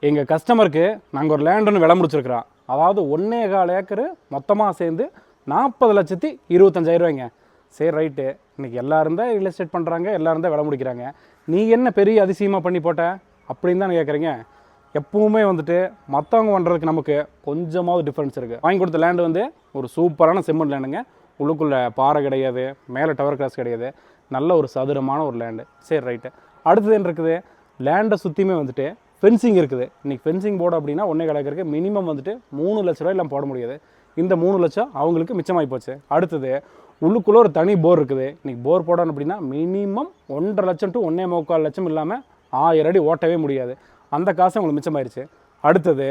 எங்கள் கஸ்டமருக்கு நாங்கள் ஒரு லேண்ட் ஒன்று விலை முடிச்சிருக்கிறோம். அதாவது 1.25 ஏக்கரு மொத்தமாக சேர்ந்து 40,25,000 சரி ரைட்டு. இன்றைக்கி எல்லோரும் தான் ரியல் எஸ்டேட் பண்ணுறாங்க, எல்லோரும் தான் விலை முடிக்கிறாங்க. நீ என்ன பெரிய அதிசயமாக பண்ணி போட்ட அப்படின்னு தான் கேட்குறீங்க. எப்பவுமே வந்துட்டு மற்றவங்க பண்ணுறதுக்கு நமக்கு கொஞ்சமாவது டிஃப்ரென்ஸ் இருக்குது. வாங்கி கொடுத்த லேண்டு வந்து ஒரு சூப்பரான செம்மண் லேண்டுங்க. உள்ளுக்குள்ளே பாறை கிடையாது, மேலே டவர் கிளாஸ் கிடையாது, நல்ல ஒரு சதுரமான ஒரு லேண்டு. சரி ரைட்டு. அடுத்தது என்ன இருக்குது, லேண்டை சுற்றியுமே வந்துட்டு ஃபென்சிங் இருக்குது. இன்றைக்கி ஃபென்சிங் போட அப்படின்னா 1.25 ஏக்கருக்கு மினிமம் வந்துட்டு 3 லட்ச ரூபாய் எல்லாம் போட முடியாது. இந்த 3 லட்சம் அவங்களுக்கு மிச்சமாகி போச்சு. அடுத்தது உள்ளுக்குள்ளே ஒரு தனி போர் இருக்குது. இன்றைக்கி போர் போடணும் அப்படின்னா மினிமம் 1.5 லட்சம் டு 1.25 லட்சம் இல்லாமல் 1000 அடி ஓட்டவே முடியாது. அந்த காசு உங்களுக்கு மிச்சமாயிருச்சு. அடுத்தது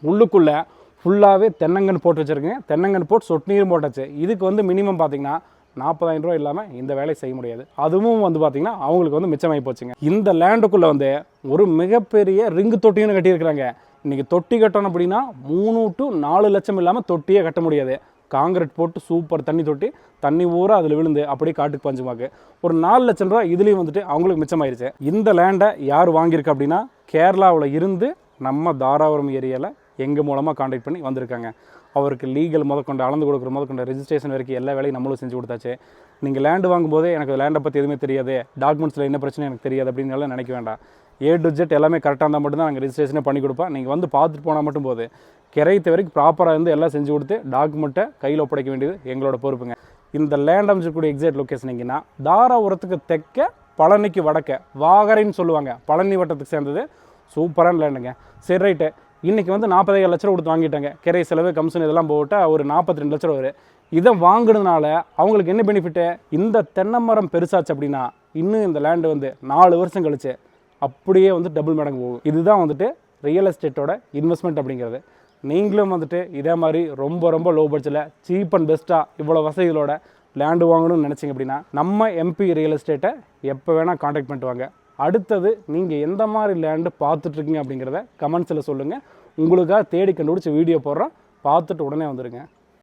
உள்ளுக்குள்ளே ஃபுல்லாகவே தென்னங்கன்று போட்டு வச்சுருக்கேங்க. தென்னங்கன்று போட்டு சொட்டு நீரும் போட்டாச்சு. இதுக்கு வந்து மினிமம் பார்த்திங்கன்னா 40,000 ரூபா இல்லாமல் இந்த வேலையை செய்ய முடியாது. அதுவும் வந்து பார்த்திங்கன்னா அவங்களுக்கு வந்து மிச்சமாகி போச்சுங்க. இந்த லேண்டுக்குள்ளே வந்து ஒரு மிகப்பெரிய ரிங்கு தொட்டின்னு கட்டியிருக்கிறாங்க. இன்றைக்கி தொட்டி கட்டணும் அப்படின்னா 3 டு 4 லட்சம் இல்லாமல் தொட்டியே கட்ட முடியாது. காங்கிரீட் போட்டு சூப்பர் தண்ணி தொட்டி, தண்ணி ஊரா அதில் விழுந்து அப்படியே காட்டுக்கு பஞ்சுமாக்கு ஒரு 4 லட்சம் ரூபா இதுலேயும் வந்துட்டு அவங்களுக்கு மிச்சமாயிருச்சு. இந்த லேண்டை யார் வாங்கியிருக்கா அப்படின்னா கேரளாவில் இருந்து நம்ம தாராபுரம் ஏரியாவில் எங்கள் மூலமாக கான்டாக்ட் பண்ணி வந்திருக்காங்க. அவருக்கு லீகல் முதற்கொண்டு அளந்து கொடுக்குற முதற்கொண்டு ரெஜிஸ்ட்ரேஷன் வரைக்கும் எல்லா வேலையும் நம்மளும் செஞ்சு கொடுத்தாச்சு. நீங்கள் லேண்டு வாங்கும்போதே எனக்கு லேண்டை பற்றி எதுவுமே தெரியாது, டாக்குமெண்ட்ஸில் என்ன பிரச்சனை எனக்கு தெரியாது அப்படின்னு எல்லாம் நினைக்க வேண்டாம். A to Z எல்லாமே கரெக்டாக இருந்தால் மட்டும்தான் நாங்கள் ரெஜிஸ்ட்ரேஷனே பண்ணி கொடுப்போம். நீங்கள் வந்து பார்த்துட்டு போனால் மட்டும் போது கிரைத்த வரைக்கும் ப்ராப்பராக இருந்து எல்லாம் செஞ்சு கொடுத்து டாக்குமெண்ட்டை கையில் ஒப்படைக்க வேண்டியது எங்களோட பொறுப்புங்க. இந்த லேண்ட் அமைச்சக்கூடிய எக்ஸாக்ட் லொக்கேஷன் எங்கன்னா தாராபுரத்துக்கு தெற்க பழனிக்கு வடக்க வாகரைன்னு சொல்லுவாங்க. பழனி வட்டத்துக்கு சேர்ந்தது சூப்பரான லேண்டுங்க. சரி ரைட்டு. இன்றைக்கி வந்து 47 லட்ச ரூபா கொடுத்து வாங்கிட்டாங்க. கிரை செலவு கமிஷன் இதெல்லாம் போட்டால் ஒரு 42 லட்ச ரூபா வரும். இதை வாங்கினதுனால அவங்களுக்கு என்ன பெனிஃபிட்டு, இந்த தென்னை மரம் பெருசாச்சு அப்படின்னா இன்னும் இந்த லேண்டு வந்து 4 வருஷம் கழிச்சு அப்படியே வந்து டபுள் மடங்கு போகும். இதுதான் வந்துட்டு ரியல் எஸ்டேட்டோட இன்வெஸ்ட்மெண்ட் அப்படிங்கிறது. நீங்களும் வந்துட்டு இதே மாதிரி ரொம்ப ரொம்ப லோ பட்ஜெட்டில் சீப் அண்ட் பெஸ்ட்டாக இவ்வளோ வசதிகளோட லேண்டு வாங்கணும்னு நினச்சிங்க அப்படின்னா நம்ம MP ரியல் எஸ்டேட்டை எப்போ வேணால் கான்டாக்ட் பண்ணிட்டு வாங்க. அடுத்தது நீங்கள் எந்த மாதிரி லேண்டு பார்த்துட்ருக்கீங்க அப்படிங்கிறத கமெண்ட்ஸில் சொல்லுங்கள். உங்களுக்காக தேடி கண்டுபிடிச்சி வீடியோ போடுறோம், பார்த்துட்டு உடனே வந்துடுங்க.